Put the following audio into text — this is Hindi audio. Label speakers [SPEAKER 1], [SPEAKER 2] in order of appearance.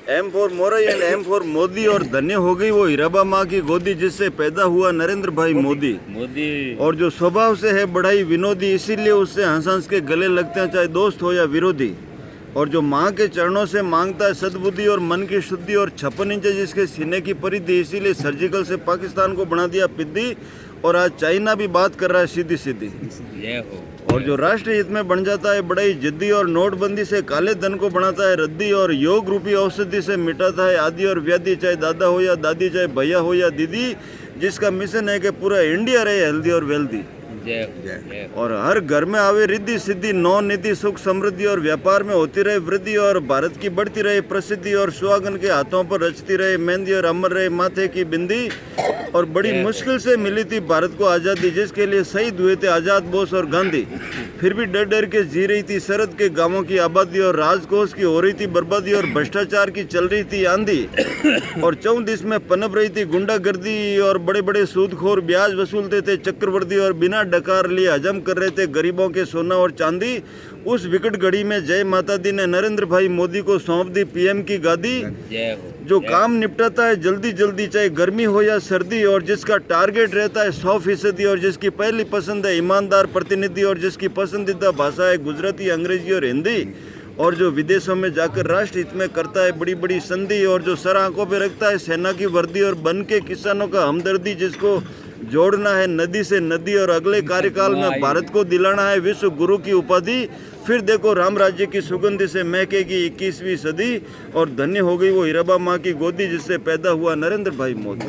[SPEAKER 1] एम फॉर मोरई एंड एम फॉर मोदी, और धन्य हो गई वो हीराबा माँ की गोदी जिससे पैदा हुआ नरेंद्र भाई मोदी। और जो स्वभाव से है बड़ा ही विनोदी, इसीलिए उससे हंस हंस के गले लगते हैं चाहे दोस्त हो या विरोधी। और जो माँ के चरणों से मांगता है सद्बुद्धि और मन की शुद्धि, और 56 इंच जिसके सीने की परिधि, इसीलिए सर्जिकल से पाकिस्तान को बना दिया पिद्दी। और आज चाइना भी बात कर रहा है सीधी सीधी। और जो राष्ट्रीय हित में बन जाता है बड़ा ही जिद्दी, और नोटबंदी से काले धन को बनाता है रद्दी, और योग रूपी औषधि से मिटाता है आदि और व्याधि, चाहे दादा हो या दादी, चाहे भैया हो या दीदी, जिसका मिशन है कि पूरा इंडिया रहे हेल्दी और वेल्दी। और हर घर में आवे रिद्धि सिद्धि, नौ निधि सुख समृद्धि, और व्यापार में होती रहे वृद्धि, और भारत की बढ़ती रहे प्रसिद्धि, और सुहागन के हाथों पर रचती रहे मेहंदी, और अमर रहे माथे की बिंदी। और बड़ी मुश्किल से मिली थी भारत को आज़ादी, जिसके लिए शहीद हुए थे आज़ाद बोस और गांधी। फिर भी डर डर के जी रही थी सरहद के गांवों की आबादी, और राजकोष की हो रही थी बर्बादी, और भ्रष्टाचार की चल रही थी आंधी। और 34 में पनप रही थी गुंडागर्दी, और बड़े बड़े सूदखोर ब्याज वसूलते थे चक्रवर्ती, और बिना डकार लिए हजम कर रहे थे गरीबों के सोना और चांदी। उस विकट घड़ी में जय माता दी ने नरेंद्र भाई मोदी को सौंप दी पीएम की गादी, जो काम निपटाता है जल्दी जल्दी चाहे गर्मी हो या सर्दी, और जिसका टारगेट रहता है 100%, और जिसकी पहली पसंद है ईमानदार प्रतिनिधि, और जिसकी पसंदीदा भाषा है गुजराती, अंग्रेजी और हिंदी, और जो विदेशों में जाकर राष्ट्र हित में करता है बड़ी बड़ी संधि, और जो सर आंखों पे रखता है सेना की वर्दी, और बन के किसानों का हमदर्दी, जिसको जोड़ना है नदी से नदी, और अगले कार्यकाल में भारत को दिलाना है विश्व गुरु की उपाधि। फिर देखो राम राज्य की सुगंध से महकेगी 21वीं सदी, और धन्य हो गई वो हीराबा माँ की गोदी जिससे पैदा हुआ नरेंद्र भाई मोदी।